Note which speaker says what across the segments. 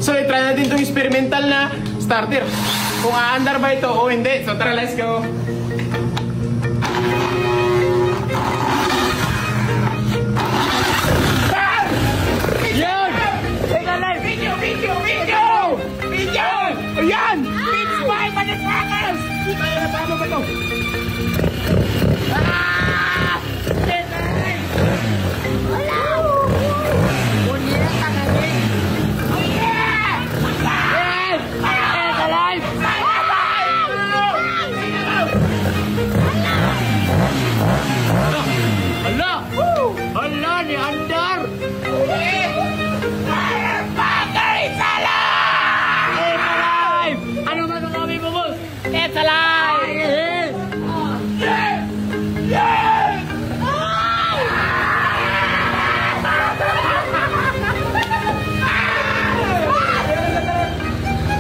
Speaker 1: So, i-try natin itong experimental na starter. Kung aandar ba ito o hindi. So, tara, let's go. Yan! Teka lang! Video! Ayan! Pitch bike! Motherfuckers! Paano ba ito? Hala ni Andar! It's alive! Ano masasabi mo, boss? It's alive!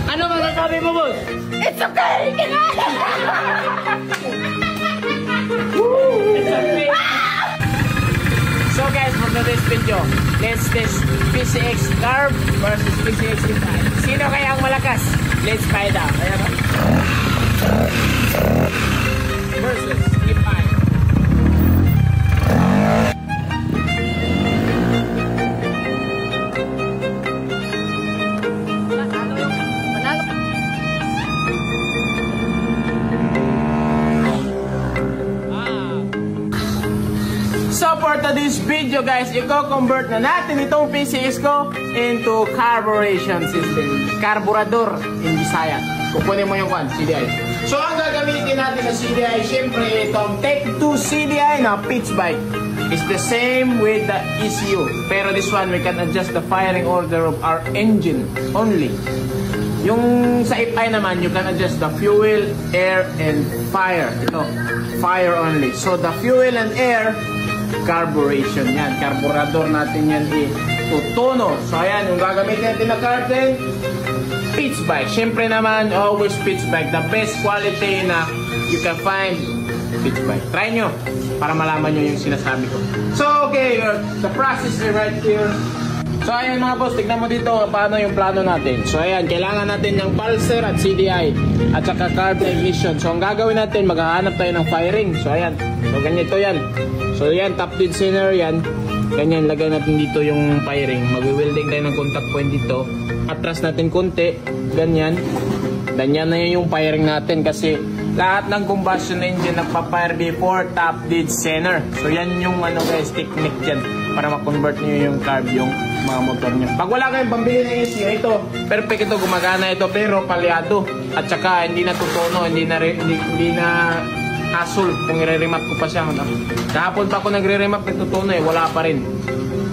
Speaker 1: Ano masasabi mo, boss? It's okay! It's okay! So guys, for today's video, let's test PCX Carb versus PCX Define. Sino kaya ang malakas? Let's find out. Ayan o. Versus Define. So for today's video guys, i-convert na natin itong PCX ko into carburation system. Carburador in Bisaya. Kukunin mo yung CDI. So ang gagamitin natin na CDI, syempre itong Tech 2 CDI na pitch bike. It's the same with the ECU. Pero this one, we can adjust the firing order of our engine only. Yung sa FI naman, you can adjust the fuel, air, and fire. Ito, fire only. So the fuel and air, carburation yan. Carburador natin yan itutuno. So ayan, yung gagamitin natin na carten, pitch bike. Siyempre naman, always pitch bike. The best quality na you can find, pitch bike. Try nyo para malaman nyo yung sinasabi ko. So okay, the process is right here. So ayan mga boss, tignan mo dito paano yung plano natin. So ayan, kailangan natin ng pulser at CDI at saka carb ignition. So ang gagawin natin, maghahanap tayo ng firing. So ayan, so ganito yan. So yan, top dead center yan. Ganyan, lagay natin dito yung firing. Magwi-welding tayo ng contact point dito. Atras natin konti, ganyan. Ganyan na yung firing natin kasi lahat ng combustion engine nagpa-fire before top dead center. So yan yung ano guys, technique dyan para ma-convert nyo yung carb, yung mga motor nyo. Pag wala kayong pambili ng ECU, ito, perfect ito, gumagana ito, pero palyado. At saka hindi na tutono, hindi na hassle kung i-remap ko pa siya. Kahapon pa ako nagre-remap, nagtutono wala pa rin.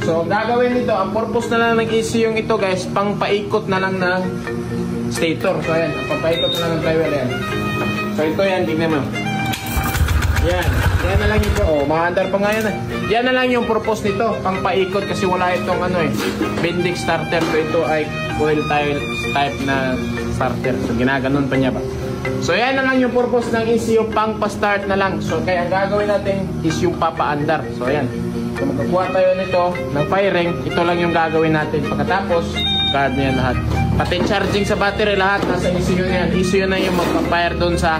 Speaker 1: So gagawin nito, ang purpose na lang ng ECU yung ito guys, pang paikot na lang ng stator. So ayan, pang paikot na lang ng flywheel yan. So ito yan, tignan mo. Yan na lang ito. Oh, maandar pa nga yan. Yan na lang yung purpose nito, pang paikot kasi wala itong Bendix starter. So ito ay coil type na starter. So ginaganon pa niya ba. So yan na lang yung purpose ng ECU, pang pa-start na lang. So kaya ang gagawin natin is yung papaandar. So ayan. So magkukuha tayo nito ng firing. Ito lang yung gagawin natin. Pagkatapos, carb niya lahat. Pati charging sa battery, lahat nasa ECU na yan. ECU na yung magpa-fire doon sa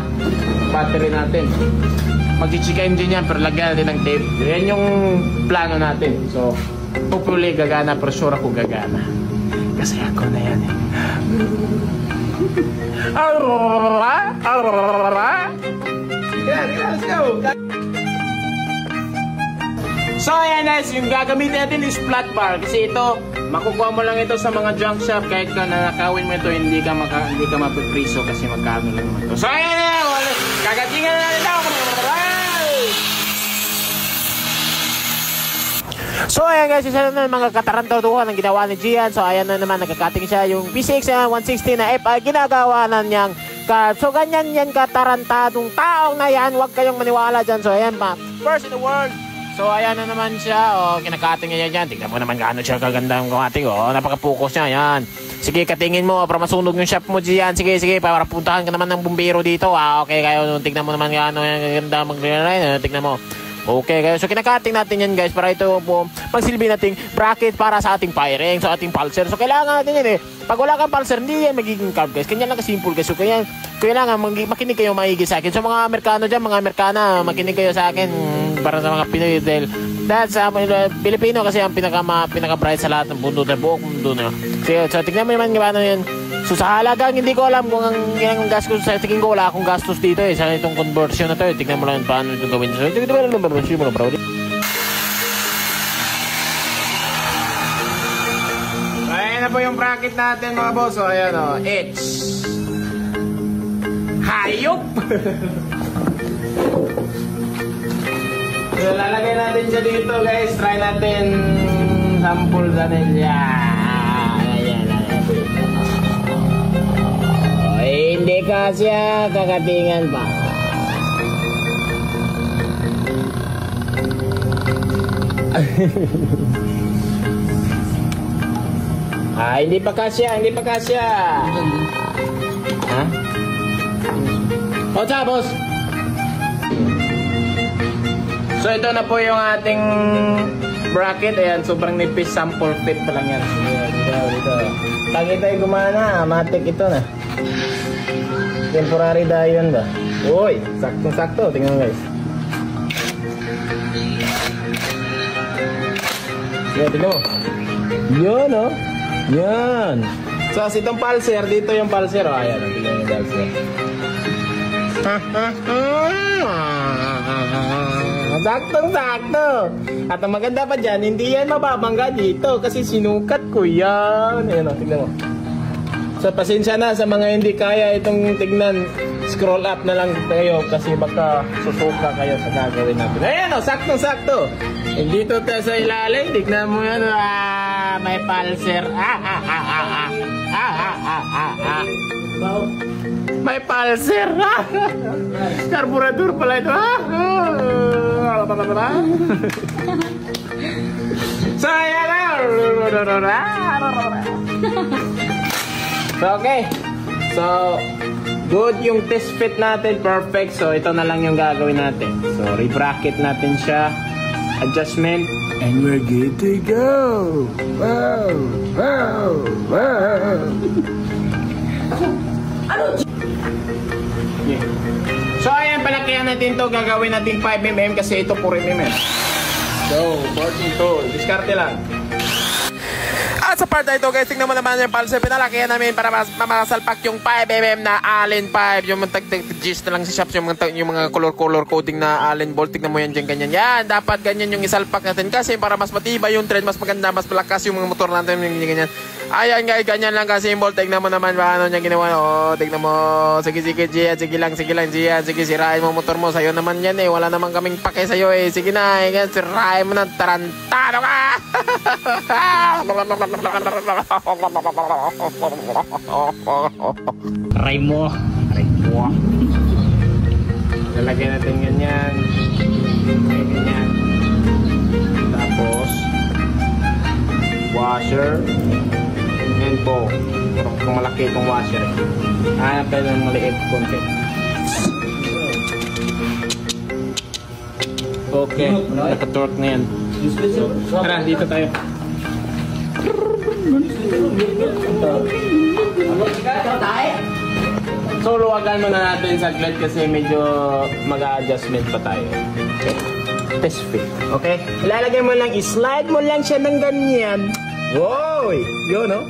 Speaker 1: battery natin. Mag-chika engine yan, pero lagyan natin ng tape. Yan yung plano natin. So, hopefully gagana, pero sure ako gagana. Kasi ako na yan eh. Yeah, let's go! So ayan guys, yung gagamitin natin is flat bar. Kasi ito, makukuha mo lang ito sa mga junk shop. Kahit ka nanakawin mo ito, hindi ka mapipriso kasi magkano lang naman ito. So ayan, kagatingan na natin ako. So ayan guys, isa na mga katarantaduhan ang ginawa ni Gian. So ayan na naman, nagkakating siya yung PCX 160 na FI, ginagawa na niyang carb. So ganyan yan katarantadong taong na yan, huwag kayong maniwala dyan. So ayan pa, first in the world. So ayan na naman siya, kinakating niya dyan. Tignan mo naman gaano siya kaganda ang kumating. Napaka-focus niya, yan. Sige, katingin mo para masunog yung shop mo dyan. Sige, para puntahan ka naman ng bumbero dito. Okay, kayo, tignan mo naman gaano yung ganda mag-line. Tignan mo. Okay, guys. So, kinakating natin yan, guys, para ito po magsilbi nating bracket para sa ating firing, sa ating pulser. So, kailangan natin yan eh. Pag wala kang pulser, hindi yan magiging carb, guys. Kanya lang kasimple, guys. So, kailangan makinig kayo maigi sa akin. So, mga Amerikano dyan, mga Amerikana, makinig kayo sa akin para sa mga Pinoy dahil Pilipino kasi ang pinaka-bright sa lahat ng mundo, ng buong mundo na. So, tignan mo naman kung ano yan. So, sa halagang hindi ko alam kung ang gastos, sa tingin ko wala akong gastos dito eh, sa itong conversion na to. Tignan mo lang paano ito gawin. So, tignan mo lang bro. Ayan na po yung bracket natin mga boss. So, ayan o. H. Hayop! So, lalagay natin siya dito guys. Try natin sample natin. Ayan. Hindi kasya, kakatingan pa. Hindi pa kasya. Ha? O, boss. So, ito na po yung ating bracket. Ayan, sobrang nipis, sample fit pa lang yan. Dito. Pag ito'y gumana, matik ito na. Temporary dayon ba? Uy, saktong-sakto. Tingnan mo guys. Yan, tingnan mo. Yan, oh. Yan. So, itong pulser, dito yung pulser. Oh, ayan, tingnan mo yung pulser. Saktong-sakto. At ang maganda pa dyan, hindi yan mababangga dito kasi sinukat ko yan. Ayan, oh, tingnan mo. So, pasensya na sa mga hindi kaya itong tignan. Scroll up na lang kayo kasi baka susuka kayo sa gagawin natin. Ayan o, saktong-sakto. Dito tayo sa ilalim. Tignan mo yan. May pulser. May pulser. Carburetor pala ito. So, ayan na. So, okay. So, good yung test fit natin. Perfect. So, ito na lang yung gagawin natin. So, re-bracket natin siya. Adjustment. And we're good to go. Wow. Yeah. So, ayan. Palakihan natin to. Gagawin natin 5mm kasi ito 4mm. So, 14 diskarte lang. At sa part na ito guys, tingnan mo naman yung pulser. Pinalakihan namin para makasalpak yung 5mm na Allen 5. Yung tag-gist na lang sa shops, yung mga color coating na Allen bolt. Tingnan mo yan dyan, ganyan. Yan, dapat ganyan yung isalpak natin kasi para mas matibay yung trend, mas maganda, mas malakas yung mga motor natin. Yung ganyan. Ayan guys, ganyan lang kasi yung bolt. Tingnan mo naman paano niya ginawa. Oh, tingnan mo. Sige, Gian. Sige lang, Gian. Sige, sirain mo motor mo. Sa'yo naman yan eh. Wala naman kaming pake sa'yo eh. Sige na, sirain mo na. Tarantado ka! Try mo. Lalagyan natin ganyan. Ganyan. Tapos washer and bowl. Kung malaki itong washer eh. Hanap tayo ng maliit konti. Okay, naka-torque na yan. So, tara, dito tayo. So, luwagan muna natin saglit kasi medyo mag-adjustment pa tayo. Okay. Test fit. Okay? Ilalagay mo lang, i-slide mo lang siya ng ganyan. Wow! Yun, no?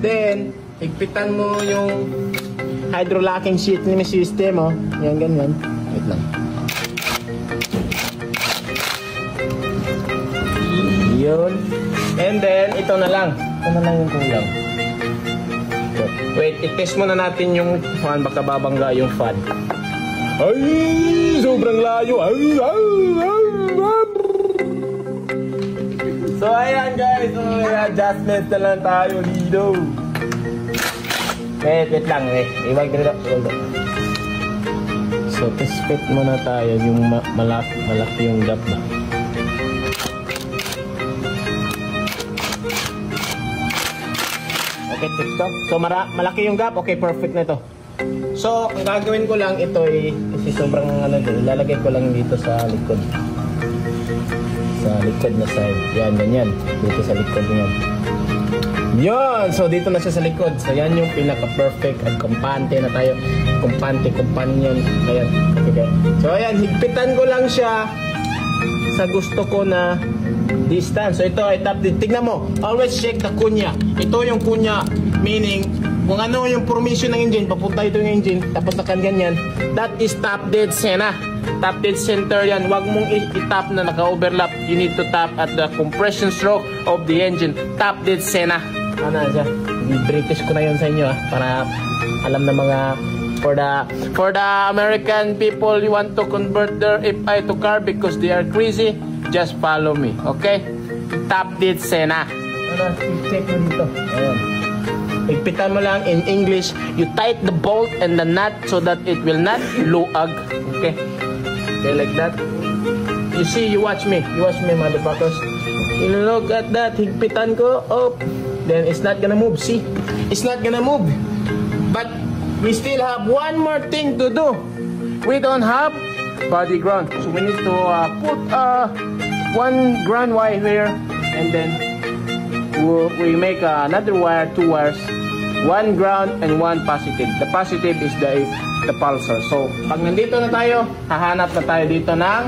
Speaker 1: Then, higpitan mo yung hydro-locking system, oh. Yan, ganyan. Wait lang. Yun. And then, ito na lang. Ito na lang yung kulang. Wait, i-test muna natin yung fan. Baka babangga yung fan. Ay! Sobrang layo. So, ayan guys. So, adjustment na lang tayo dito. Wait lang. Iwag dito. So, test fit muna tayo. Yung malaki yung gap ba. Okay, TikTok. So, malaki yung gap. Okay, perfect na ito. So, ang gagawin ko lang ito ay kasi sobrang ilalagay ko lang dito sa likod. Sa likod na side. Yan, ganyan. Dito sa likod niyan. Yun! So, dito na siya sa likod. So, yan yung pinaka-perfect at kumpante na tayo. Kumpante, companion. Ayan. Okay. So, ayan. Higpitan ko lang siya sa gusto ko na distance. So, ito ay top dead. Tignan mo. Always check the kunya. Ito yung kunya. Meaning, kung ano yung formation ng engine, papunta ito yung engine, tapos nakaganyan. That is top dead center. Top dead center yan. Huwag mong i-tap na naka-overlap. You need to tap at the compression stroke of the engine. Top dead center. Ano siya? British ko na yun sa inyo para alam na mga for the American people you want to convert their FI to car because they are crazy, just follow me, okay? Top dead center. Ano? I-check mo dito. Ayan. Higpitan mo lang in English. You tight the bolt and the nut so that it will not luag. Okay? Okay, like that. You see, you watch me, motherfuckers. You look at that. Higpitan ko. Oh. Then it's not gonna move. See? It's not gonna move. But we still have one more thing to do. We don't have body ground. So we need to put one ground wire here. And then we make another wire, two wires. One ground and one positive. The positive is the pulsar. So pag nandito na tayo, hahanap na tayo dito ng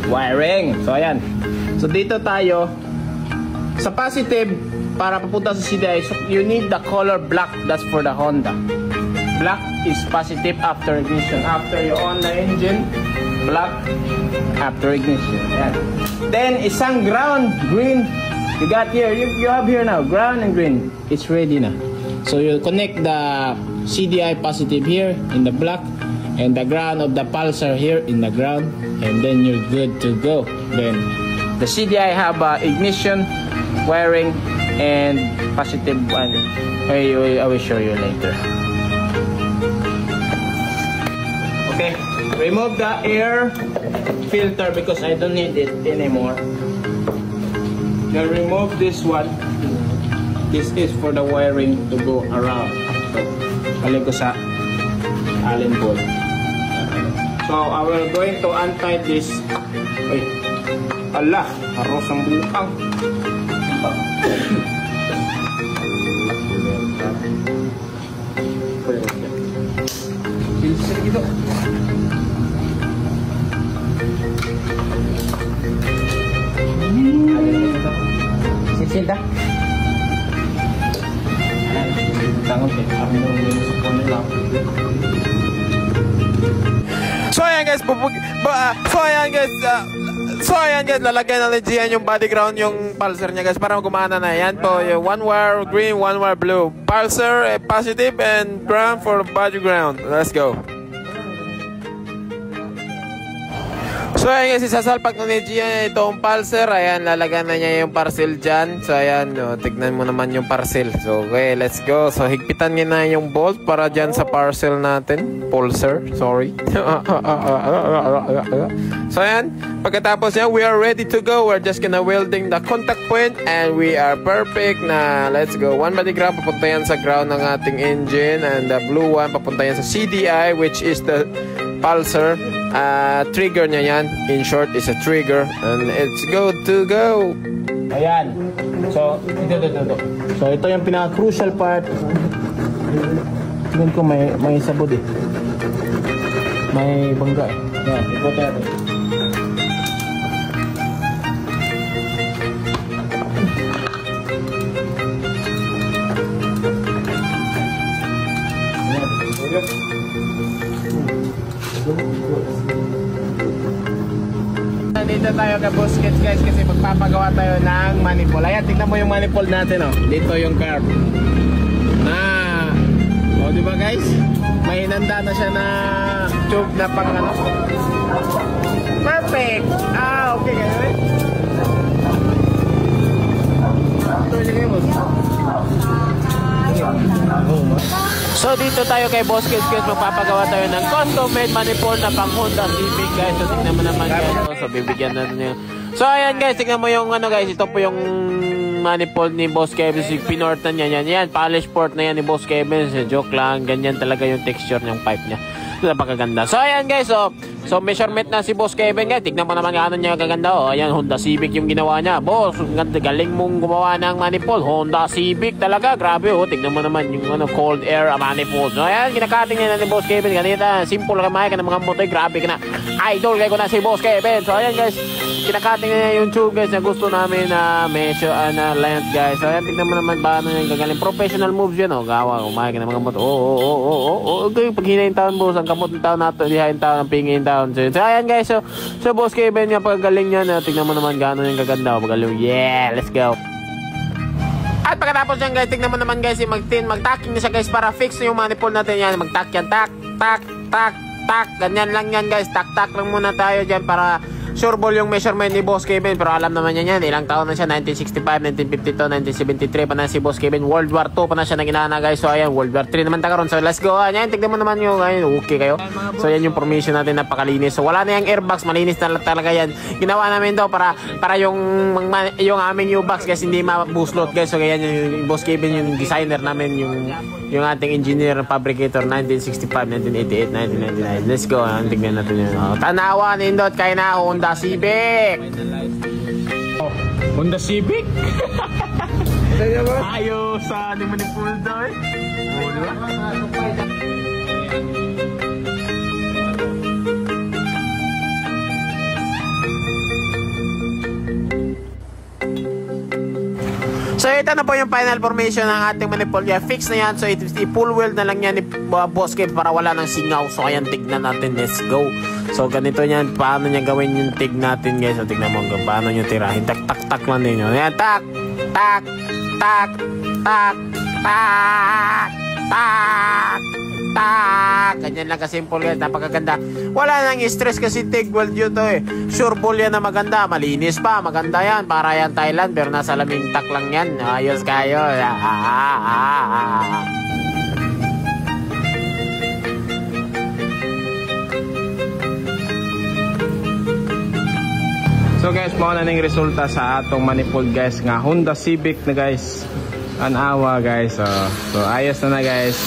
Speaker 1: wiring. So ayan. So dito tayo. Sa positive, para papunta sa CDI, so you need the color black. That's for the Honda. Black is positive after ignition. After you on the engine, black after ignition. Ayan. Then isang ground, green. You got here, you have here now, ground and green. It's ready na. So you connect the CDI positive here in the black and the ground of the pulsar here in the ground, and then you're good to go. Then the CDI have ignition, wiring, and positive one. I will show you later. Okay, remove the air filter because I don't need it anymore. Now remove this one. This is for the wiring to go around. So, balik ko sa Allen bolt. So, I will going to untie this. Wait. Ala, haros ang bukang. Pilser gitu. Sisil dah.
Speaker 2: So ayan guys, lalagyan na ni Gian yung body ground yung pulsar niya guys para gumana na. Yan po, yung one wire green, one wire blue. Pulsar, positive, and ground for body ground. Let's go. So ayan guys, isasalpak na ni Gian itong pulsar. Ayan, lalagyan na niya yung parcel dyan. So ayan, tignan mo naman yung parcel. So okay, let's go. So higpitan niya na yung bolt para dyan sa parcel natin. Pulsar, sorry. So ayan, pagkatapos yan, we are ready to go. We're just gonna welding the contact point and we are perfect na. Let's go. One body ground, papunta yan sa ground ng ating engine, and the blue one, papunta yan sa CDI, which is the pulsar. Trigger niya yan. In short, is a trigger. And it's good to go.
Speaker 1: Ayan. So, ito. So, ito yung pinaka-crucial part. Tingnan ko may sabod eh. May bangga eh. Ayan, ikot natin. Dito tayo kay Busquets guys kasi magpapagawa tayo ng manifold. Ayan, tignan mo yung manifold natin oh. Dito yung curve. O diba guys? May hinanda na siya na tube na pang ano. Perfect! Okay guys. So dito tayo kay Busquets guys, magpapagawa tayo ng custom made manifold na pang Honda Civic guys. So tignan mo naman guys. So bibigyan na niyo. So ayan guys, tignan mo yung ano guys, ito po yung manifold ni Boss Kevin. Pinortan niya yan. Polish port na yan ni Boss Kevin. Joke lang, ganyan talaga yung texture ng pipe niya. Napakaganda. So ayan guys, so
Speaker 2: So measurement na si Boss Kevin guys. Tignan mo naman ano niya kaganda. Oh, ayan, Honda Civic yung ginawa niya. Boss, galing mong gumawa ng manifold. Honda Civic talaga. Grabe oh. Tignan mo naman yung cold air manifold. So ayan, kinakating niya na ni Boss Kevin. Ganita, simple kamay ka ng mga motoy. Grabe ka na. Idol kayo ko na si Boss Kevin. So ayan guys, kinakating niya yung tube guys na gusto namin na measure na length guys. So ayan, tignan mo naman ba ano yung gagaling. Professional moves yan oh. Gawa, kumay ka ng mga motoy. Okay, pag hinayin taon boss, ang kamot ng taon nato, hihayin taon, ang pingin taon. So ayan guys, so Boss Kevin nga pagagaling niya na tignan mo naman gaano yung gaganda. Magaling, yeah, let's go. At pagkatapos yan guys, tignan mo naman guys, magtacking na siya guys para fix na yung manifold natin yan. Magtack yan, tack, ganyan lang yan guys, tack lang muna tayo dyan para sure ball yung measurement ni Boss Kevin. Pero alam naman niya yan, ilang taon na siya, 1965, 1952, 1973 pa na si Boss Kevin. World War 2 pa na siya naginana guys. So ayan, World War 3 naman tagaroon. So let's go. Ayan, tignan mo naman yung okay kayo. So yan yung formation natin, napakalinis. So wala na yung airbox, malinis na talaga yan. Ginawa namin to para yung aming new box guys hindi mabuslot guys. So ganyan yung Boss Kevin, yung designer namin, yung ating engineer, fabricator, 1965, 1988, 1999. Let's go. Tignan natin yun. Tanawa, nindot, kaya na Honda Civic. Honda Civic? Ayos sa di manifold doon. So ito na po yung final formation ng ating manifold. Yeah, fix na yan. So full weld na lang yan ni Boss Kev para wala nang singaw. So ayan, tignan natin. Let's go. So ganito yan. Paano niya gawin yung tig natin guys. So tignan mo paano nyo tirahin. Tak lang din yun. Ayan, tak. Ganyan lang kasimple guys. Napakaganda. Wala nang stress kasi TIG weld yun to eh. Sure ball yan na maganda. Malinis pa. Maganda yan. Para yan Thailand. Pero nasa laming tak lang yan. Ayos kayo.
Speaker 1: So guys, mao na ning resulta sa atong manifold guys nga Honda Civic na guys. Anawa guys. So ayos na guys.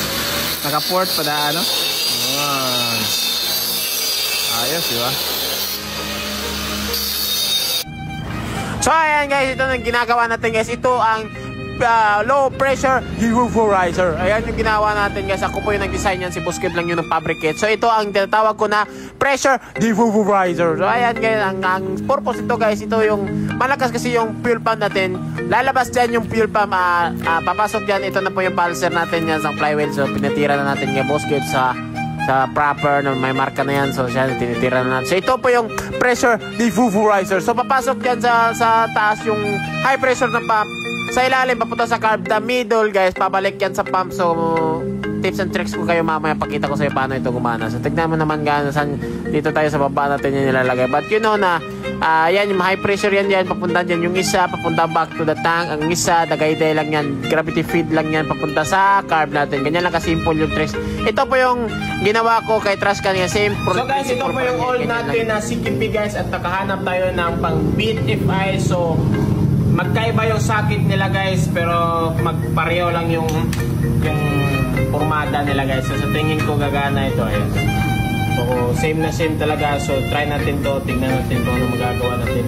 Speaker 1: Naka-port pa da ano? Ayos, di ba? So ayan guys, ito ang ginagawa natin guys. Ito ang low pressure devaporizer. Ayan yung ginawa natin guys. Ako po yung nag-design yan. Si Boss Kev lang yung nag-fabricate. So ito ang tinatawag ko na pressure devaporizer. So ayan guys, ang purpose ito guys, ito yung malakas kasi yung fuel pump natin. Lalabas dyan yung fuel pump, papasok dyan. Ito na po yung pulser natin yan sa flywheel. So pinatira na natin yung Boss Kev sa proper na may marka na yan. So siya tinitira na natin. So ito po yung pressure devaporizer. So papasok dyan sa taas yung high pressure ng pump. Sa ilalim, papunta sa carb. The middle, guys, pabalik yan sa pump. So, tips and tricks ko kayo mamaya. Pakita ko sa'yo paano ito gumana. So, tignan mo naman gano'n. Dito tayo sa baba natin yan nilalagay. But you know na, yan, yung high pressure yan, papunta dyan. Yung isa, papunta back to the tank. Ang isa, dagayday lang yan. Gravity feed lang yan, papunta sa carb natin. Ganyan lang kasimple yung tricks. Ito po yung ginawa ko kay Trash Can. Same. So, guys, ito po yung old natin na CKP, guys. At nakahanap tayo ng pang beat FI. So, magkaiba yung socket nila guys, pero magpareho lang yung formada nila guys. So sa tingin ko gagana ito. Ayan. So same na same talaga. So try natin to, tingnan natin kung ano magagawa natin.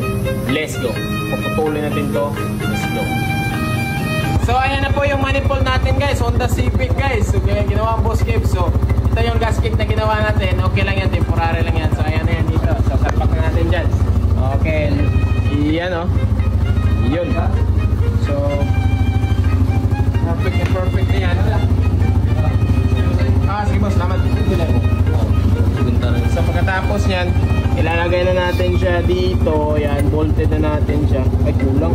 Speaker 1: Let's go. Puputulin natin to. Let's go. So ayan na po yung manifold natin guys. Honda Civic guys. So ginawa ang Boss Kev. So ito yung gasket na ginawa natin. Okay lang yan, temporary lang yan. So ayan na yan dito. So salpak na natin dyan. Okay. Iyan yun. So perfect na yan. Sige boss, salamat. So pagkatapos yan, ilalagay na natin siya dito. Yan, bolted na natin siya. Ay, kulang.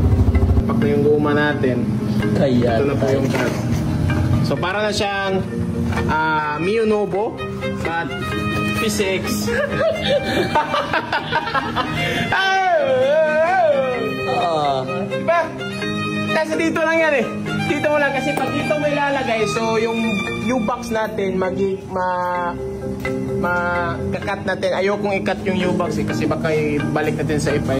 Speaker 1: Pag yung guma natin, ito na po yung card. So para na siyang Mio Novo but P6. Diba? Kasi dito lang yan eh. Dito mo lang kasi pag dito mo ilalagay, so yung U-box natin kakat natin. Ayokong ikat yung U-box eh, kasi baka ibalik natin sa FI.